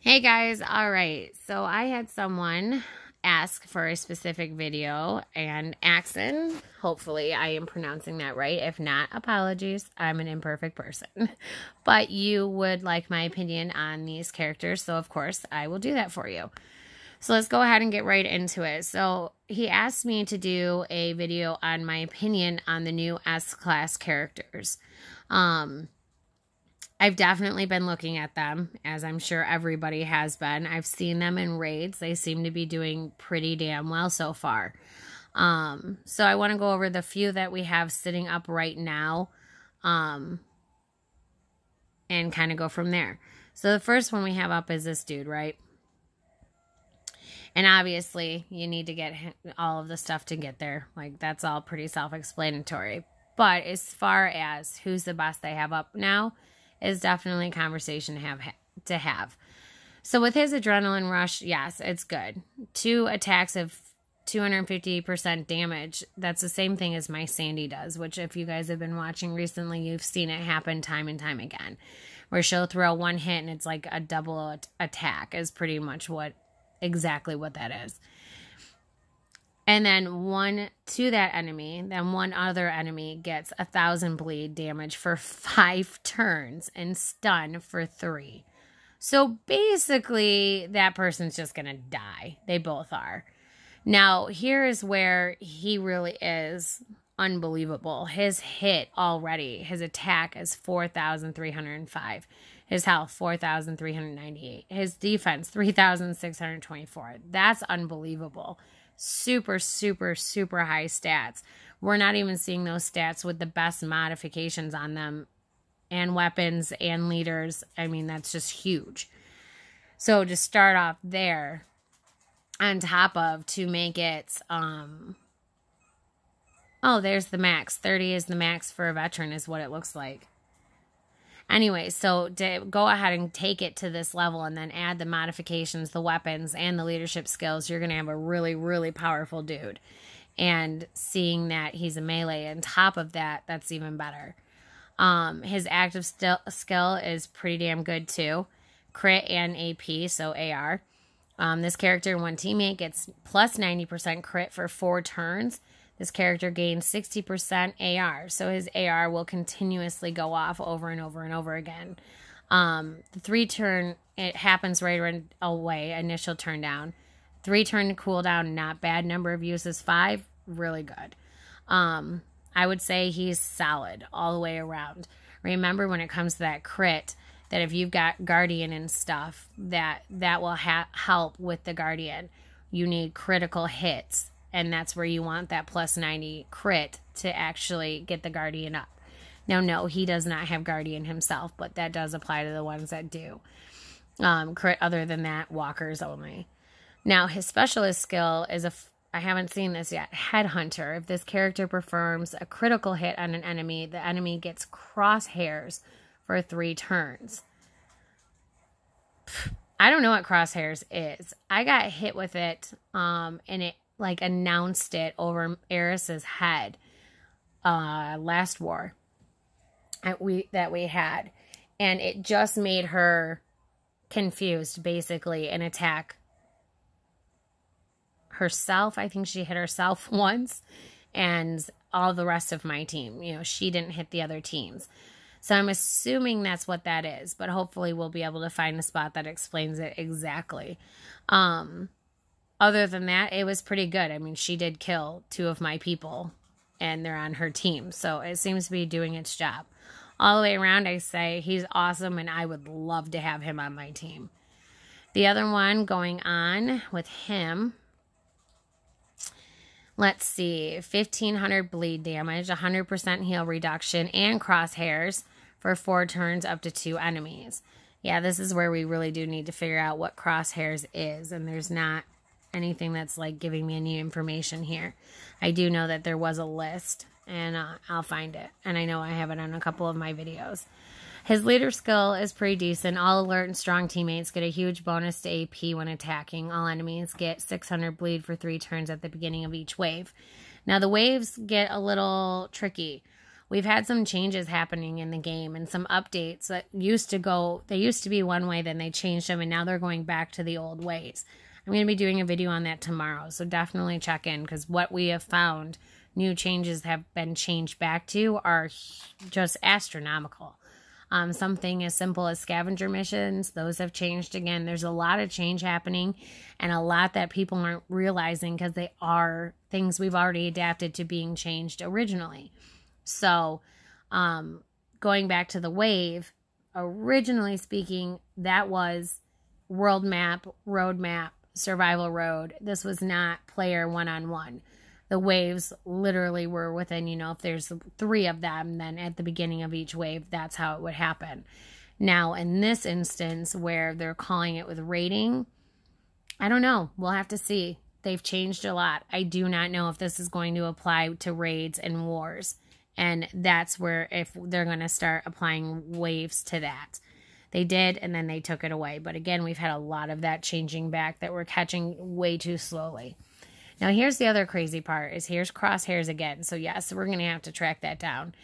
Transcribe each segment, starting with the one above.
Hey guys, all right. So I had someone ask for a specific video, and Axen, hopefully I am pronouncing that right. If not, apologies. I'm an imperfect person. But you would like my opinion on these characters, so of course I will do that for you. So let's go ahead and get right into it. So he asked me to do a video on my opinion on the new S-Class characters. I've definitely been looking at them, as I'm sure everybody has been. I've seen them in raids. They seem to be doing pretty damn well so far. So I want to go over the few that we have sitting up right now, and kind of go from there. So the first one we have up is this dude, right? And obviously, you need to get all of the stuff to get there. Like, that's all pretty self-explanatory. But as far as who's the best they have up now, is definitely a conversation to have. So with his adrenaline rush, yes, it's good. 2 attacks of 250% damage. That's the same thing as my Sandy does, which if you guys have been watching recently, you've seen it happen time and time again. Where she'll throw one hit and it's like a double attack is pretty much exactly what that is. And then one to that enemy, then one other enemy gets 1,000 bleed damage for 5 turns and stun for 3. So basically, that person's just going to die. They both are. Now, here is where he really is unbelievable. His hit already, his attack is 4,305. His health, 4,398. His defense, 3,624. That's unbelievable. Super, super, super high stats. We're not even seeing those stats with the best modifications on them and weapons and leaders. I mean, that's just huge. So to start off there, on top of, to make it, oh, there's the max. 30 is the max for a veteran is what it looks like. Anyway, so to go ahead and take it to this level and then add the modifications, the weapons, and the leadership skills, you're going to have a really, really powerful dude. And seeing that he's a melee on top of that, that's even better. His active skill is pretty damn good too. Crit and AP, so AR. This character, one teammate gets plus 90% crit for 4 turns. This character gains 60% AR, so his AR will continuously go off over and over and over again. The 3 turn, it happens right away, initial turn down. 3 turn cooldown, not bad. Number of uses, 5, really good. I would say he's solid all the way around. Remember when it comes to that crit, that if you've got Guardian and stuff, that will help with the Guardian. You need critical hits. And that's where you want that plus 90 crit to actually get the Guardian up. Now, no, he does not have Guardian himself, but that does apply to the ones that do. Crit, other than that, walkers only. Now, his specialist skill is I haven't seen this yet, Headhunter. If this character performs a critical hit on an enemy, the enemy gets crosshairs for 3 turns. I don't know what crosshairs is. I got hit with it, and it like announced it over Eris's head last war that we had, and it just made her confused basically and attack herself. I think she hit herself once, and all the rest of my team, you know, she didn't hit the other teams. So I'm assuming that's what that is, but hopefully we'll be able to find a spot that explains it exactly. Other than that, it was pretty good. I mean, she did kill 2 of my people, and they're on her team. So it seems to be doing its job. All the way around, I say he's awesome, and I would love to have him on my team. The other one going on with him, let's see, 1,500 bleed damage, 100% heal reduction, and crosshairs for 4 turns up to 2 enemies. Yeah, this is where we really do need to figure out what crosshairs is, and there's not anything that's like giving me any information here. I do know that there was a list, and I'll find it, and I know I have it on a couple of my videos. His leader skill is pretty decent. All alert and strong teammates get a huge bonus to AP when attacking. All enemies get 600 bleed for 3 turns at the beginning of each wave. Now the waves get a little tricky. we've had some changes happening in the game and some updates that they used to be one way, then they changed them, and now they're going back to the old ways. I'm going to be doing a video on that tomorrow, so definitely check in, because what we have found, new changes have been changed back to, are just astronomical. Something as simple as scavenger missions, those have changed again. There's a lot of change happening, and a lot that people aren't realizing, because they are things we've already adapted to being changed originally. So, going back to the wave, originally speaking, that was world map, road map, survival road. This was not player one-on-one. The waves literally were within, if there's 3 of them, then at the beginning of each wave, that's how it would happen. Now, in this instance, where they're calling it with raiding, I don't know. We'll have to see. They've changed a lot. I do not know if this is going to apply to raids and wars. And that's where, if they're going to start applying waves to that. They did, and then they took it away. But again, we've had a lot of that changing back that we're catching way too slowly. Now, here's the other crazy part, is here's crosshairs again. So, yes, we're going to have to track that down.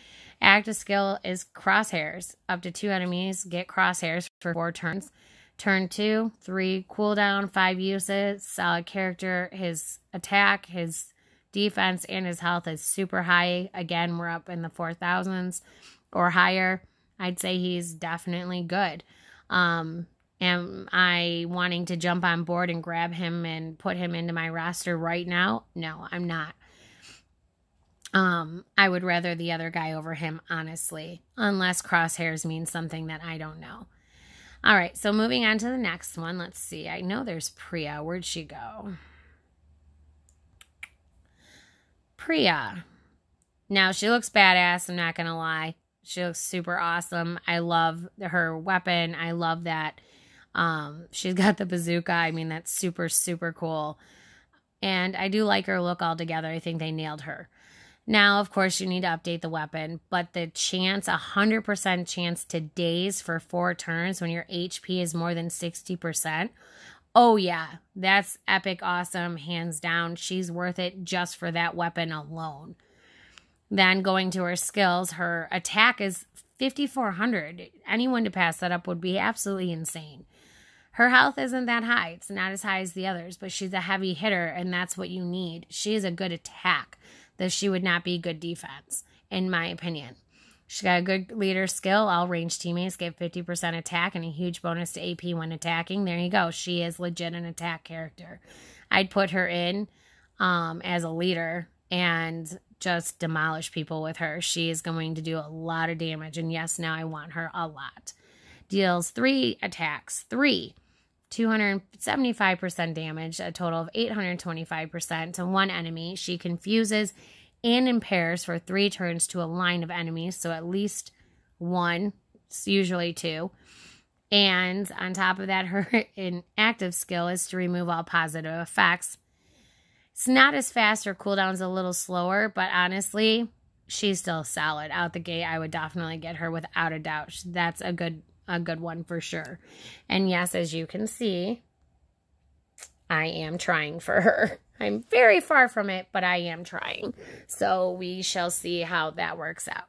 Active skill is crosshairs. Up to 2 enemies get crosshairs for 4 turns. Turn 2, 3 cooldown, 5 uses. Solid character. His attack, his defense, and his health is super high. Again, we're up in the 4,000s or higher. I'd say he's definitely good. Am I wanting to jump on board and grab him and put him into my roster right now? No, I'm not. I would rather the other guy over him, honestly, unless crosshairs means something that I don't know. All right, so moving on to the next one. Let's see. I know there's Priya. Where'd she go? Priya. Now, she looks badass, I'm not going to lie. She looks super awesome. I love her weapon. I love that. She's got the bazooka. I mean, that's super, super cool. And I do like her look altogether. I think they nailed her. Now, of course, you need to update the weapon, but the chance, 100% chance to daze for 4 turns when your HP is more than 60%. Oh yeah, that's epic awesome, hands down. She's worth it just for that weapon alone. Then going to her skills, her attack is 5,400. Anyone to pass that up would be absolutely insane. Her health isn't that high. It's not as high as the others, but she's a heavy hitter, and that's what you need. She is a good attack, though she would not be good defense, in my opinion. She's got a good leader skill. All ranged teammates get 50% attack and a huge bonus to AP when attacking. There you go. She is legit an attack character. I'd put her in as a leader and just demolish people with her. She is going to do a lot of damage, and yes, now I want her a lot. Deals 3 attacks. 275% damage, a total of 825% to 1 enemy. She confuses and impairs for 3 turns to a line of enemies, so at least 1, it's usually 2. And on top of that, her inactive skill is to remove all positive effects. It's not as fast, her cooldown's a little slower, but honestly, she's still solid. Out the gate, I would definitely get her without a doubt. That's a good one for sure. And yes, as you can see, I am trying for her. I'm very far from it, but I am trying. So we shall see how that works out.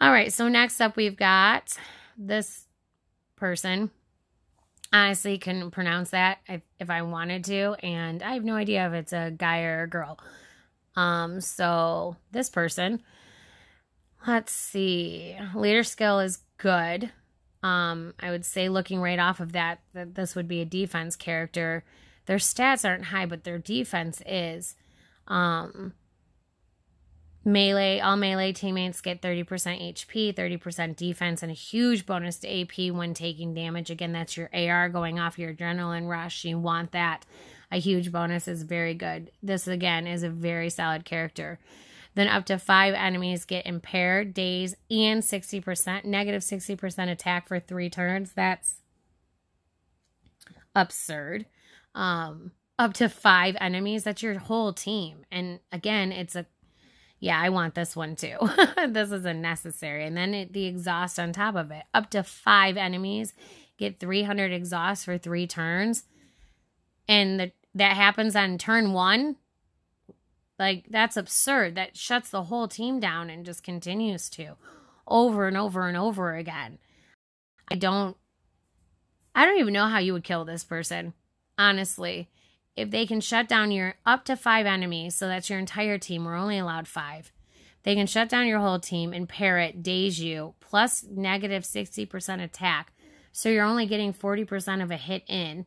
All right, so next up we've got this person. Honestly, couldn't pronounce that if I wanted to, and I have no idea if it's a guy or a girl. So this person, let's see. Leader skill is good. I would say, looking right off of that this would be a defense character. Their stats aren't high, but their defense is. Melee, all melee teammates get 30% HP, 30% defense, and a huge bonus to AP when taking damage. Again, that's your AR going off your adrenaline rush. You want that. A huge bonus is very good. This, again, is a very solid character. Then up to 5 enemies get impaired, daze, and 60%, negative 60% attack for 3 turns. That's absurd. Up to 5 enemies, that's your whole team. And again, it's a, yeah, I want this one too. This is unnecessary. And then the exhaust on top of it. Up to 5 enemies get 300 exhaust for 3 turns. And that happens on turn 1. Like, that's absurd. That shuts the whole team down and just continues to over and over and over again. I don't even know how you would kill this person, honestly. If they can shut down your up to 5 enemies, so that's your entire team, we're only allowed 5. They can shut down your whole team and parrot, daze you, plus negative 60% attack. So you're only getting 40% of a hit in,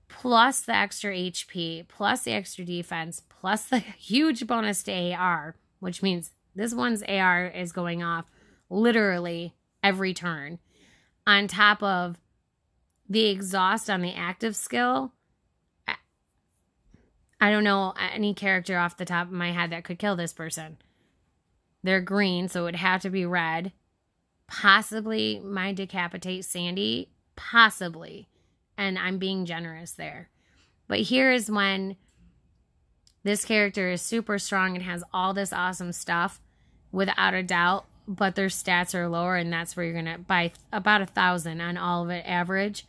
plus the extra HP, plus the extra defense, plus the huge bonus to AR, which means this one's AR is going off literally every turn. On top of the exhaust on the active skill, I don't know any character off the top of my head that could kill this person. They're green, so it would have to be red. Possibly my Decapitate Sandy. Possibly. And I'm being generous there. But here is when this character is super strong and has all this awesome stuff, without a doubt, but their stats are lower, and that's where you're going to, by about 1,000 on all of it average,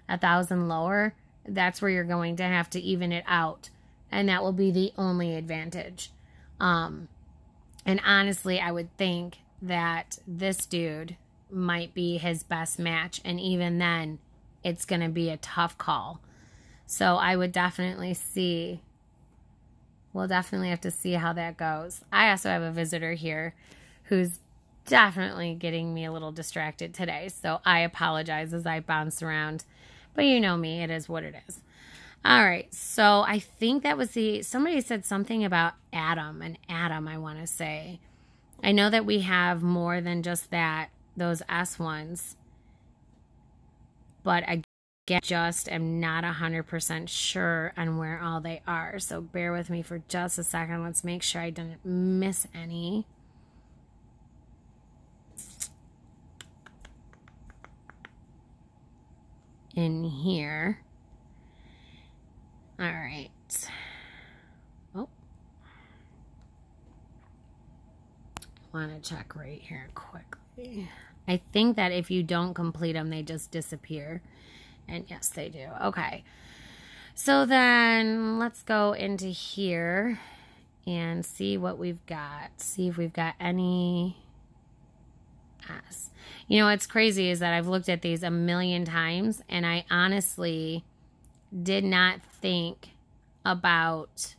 1,000 lower, that's where you're going to have to even it out. And that will be the only advantage. And honestly, I would think that this dude might be his best match. And even then, it's going to be a tough call. So I would definitely see. We'll definitely have to see how that goes. I also have a visitor here who's definitely getting me a little distracted today. So I apologize as I bounce around. But you know me, it is what it is. All right, so I think that was somebody said something about Adam, I want to say. I know that we have more than just that, those S ones. But again, just am not 100% sure on where all they are. So bear with me for just a second. Let's make sure I didn't miss any. In here. All right. Oh. Want to check right here quickly. I think that if you don't complete them, they just disappear. And yes, they do. Okay. So then let's go into here and see what we've got. See if we've got any S. You know, what's crazy is that I've looked at these a million times, and I honestly did not think about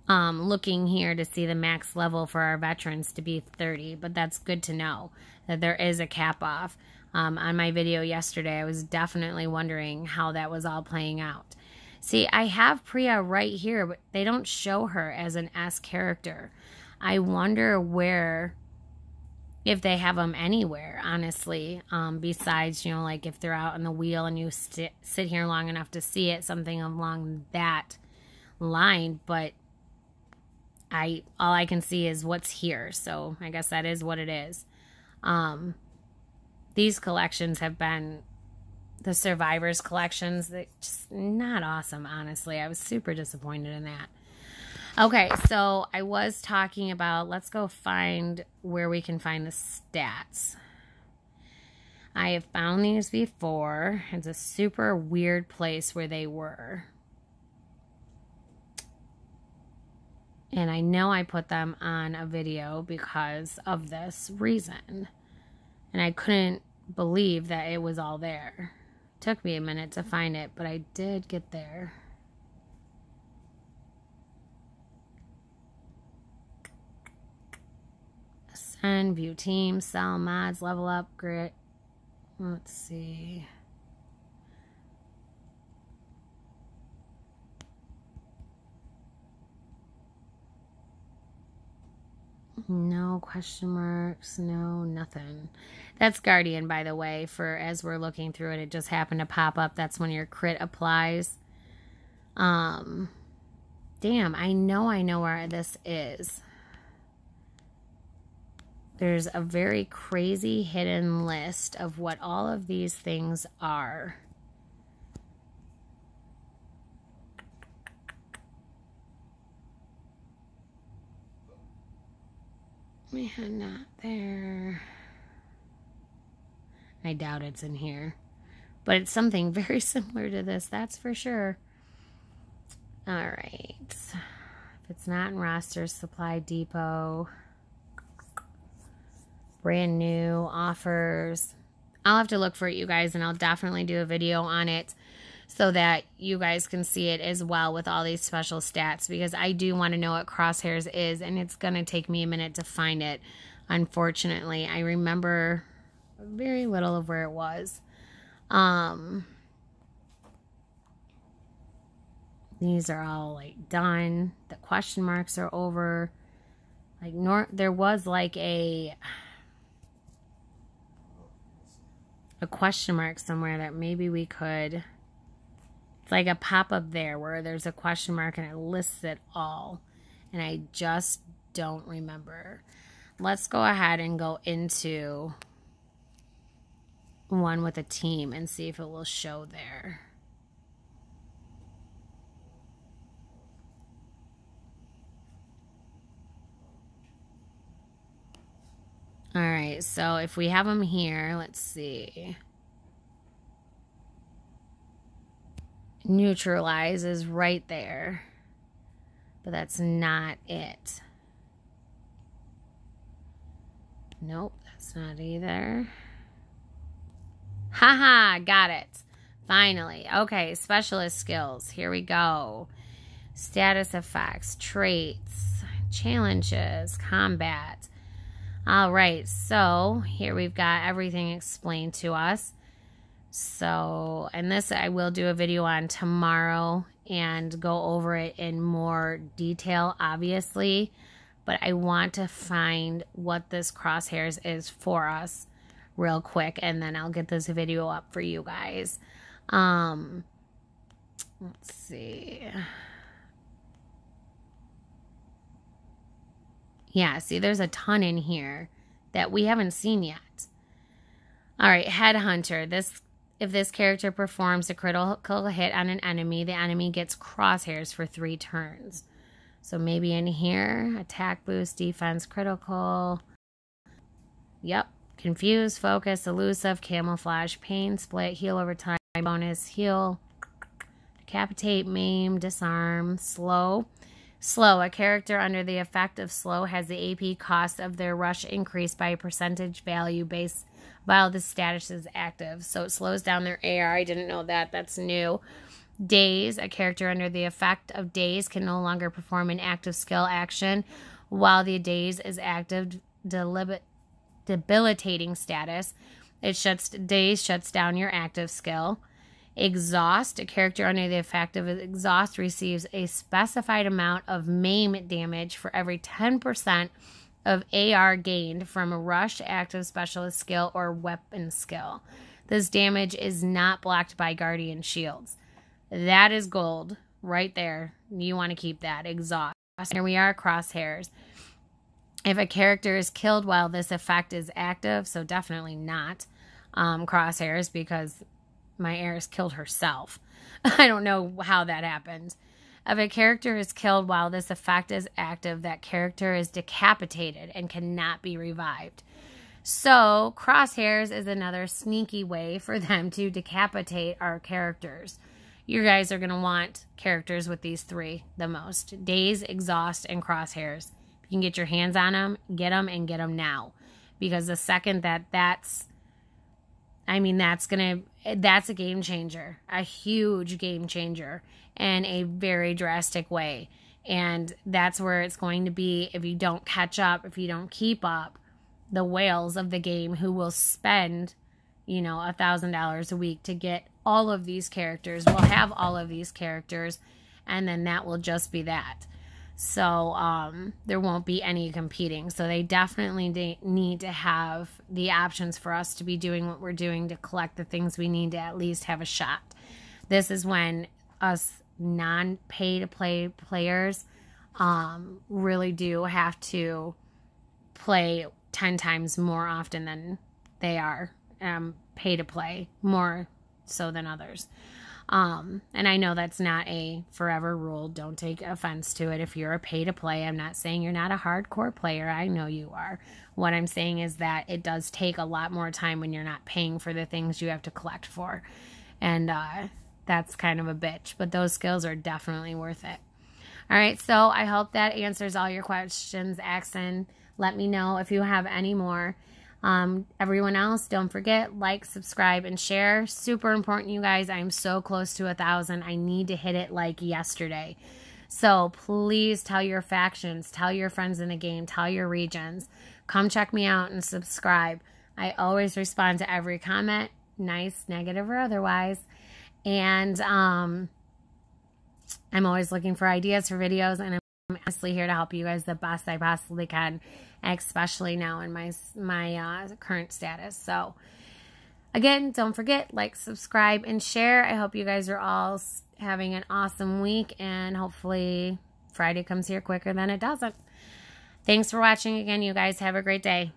looking here to see the max level for our veterans to be 30, but that's good to know that there is a cap off. On my video yesterday, I was definitely wondering how that was all playing out. See, I have Priya right here, but they don't show her as an S character. I wonder where, if they have them anywhere, honestly, besides, you know, like if they're out on the wheel and you sit here long enough to see it, something along that line. But all I can see is what's here, so I guess that is what it is. These collections have been the Survivors collections, that just not awesome, honestly. I was super disappointed in that. Okay, so I was talking about, let's go find where we can find the stats. I have found these before. It's a super weird place where they were. And I know I put them on a video because of this reason. And I couldn't believe that it was all there. It took me a minute to find it, but I did get there. Ascend, view team, sell mods, level up, grit. Let's see. No question marks, no nothing. That's Guardian, by the way, for as we're looking through it, it just happened to pop up. That's when your crit applies. Damn, I know where this is. There's a very crazy hidden list of what all of these things are. We had not there. I doubt it's in here. But it's something very similar to this, that's for sure. All right. If it's not in roster, Supply Depot, brand new offers. I'll have to look for it, you guys, and I'll definitely do a video on it so that you guys can see it as well with all these special stats, because I do want to know what Crosshairs is, and it's going to take me a minute to find it. Unfortunately, I remember very little of where it was. These are all like done. The question marks are over. Like there was like a question mark somewhere that maybe we could. It's like a pop-up there where there's a question mark and it lists it all, and I just don't remember. Let's go ahead and go into one with a team and see if it will show there. All right, so if we have them here, let's see. Neutralize is right there, but that's not it. Nope, that's not either. Haha, got it. Finally. Okay, specialist skills. Here we go. Status effects, traits, challenges, combat. All right, so here we've got everything explained to us. So, and this I will do a video on tomorrow and go over it in more detail, obviously. But I want to find what this Crosshairs is for us real quick, and then I'll get this video up for you guys. Let's see. Yeah, see, there's a ton in here that we haven't seen yet. All right, Headhunter. If this character performs a critical hit on an enemy, the enemy gets Crosshairs for 3 turns. So maybe in here, attack boost, defense, critical. Yep. Confuse, focus, elusive, camouflage, pain, split, heal over time, bonus, heal, decapitate, maim, disarm, slow. Slow. A character under the effect of slow has the AP cost of their rush increased by a percentage value based while the status is active. So it slows down their AR. I didn't know that. That's new. Daze. A character under the effect of daze can no longer perform an active skill action while the daze is active, debilitating status. Daze shuts down your active skill. Exhaust. A character under the effect of exhaust receives a specified amount of maim damage for every 10% of AR gained from a rush, active, specialist skill, or weapon skill. This damage is not blocked by guardian shields. That is gold right there. You want to keep that. Exhaust. Here we are, Crosshairs. If a character is killed while this effect is active, so definitely not Crosshairs, because my heiress killed herself. I don't know how that happened. If a character is killed while this effect is active, that character is decapitated and cannot be revived. So, Crosshairs is another sneaky way for them to decapitate our characters. You guys are going to want characters with these 3 the most. Daze, Exhaust, and Crosshairs. If you can get your hands on them, get them, and get them now. Because the second that's a game changer. A huge game changer in a very drastic way. And that's where it's going to be if you don't catch up, if you don't keep up. The whales of the game who will spend, $1,000 a week to get all of these characters, will have all of these characters, and then that will just be that. So there won't be any competing. So they definitely need to have the options for us to be doing what we're doing to collect the things we need to at least have a shot. This is when us non-pay-to-play players really do have to play 10 times more often than they are pay-to-play, more so than others. And I know that's not a forever rule. Don't take offense to it. If you're a pay-to-play, I'm not saying you're not a hardcore player. I know you are. What I'm saying is that it does take a lot more time when you're not paying for the things you have to collect for. And that's kind of a bitch. But those skills are definitely worth it. All right, so I hope that answers all your questions, Accent. Let me know if you have any more. Everyone else, don't forget, like, subscribe, and share. Super important, you guys. I'm so close to 1,000. I need to hit it like yesterday. So please tell your factions, tell your friends in the game, tell your regions. Come check me out and subscribe. I always respond to every comment, nice, negative, or otherwise. And I'm always looking for ideas for videos, and I'm honestly here to help you guys the best I possibly can, especially now in my current status. So again, don't forget, like, subscribe, and share. I hope you guys are all having an awesome week, and hopefully Friday comes here quicker than it doesn't. Thanks for watching again, you guys. Have a great day.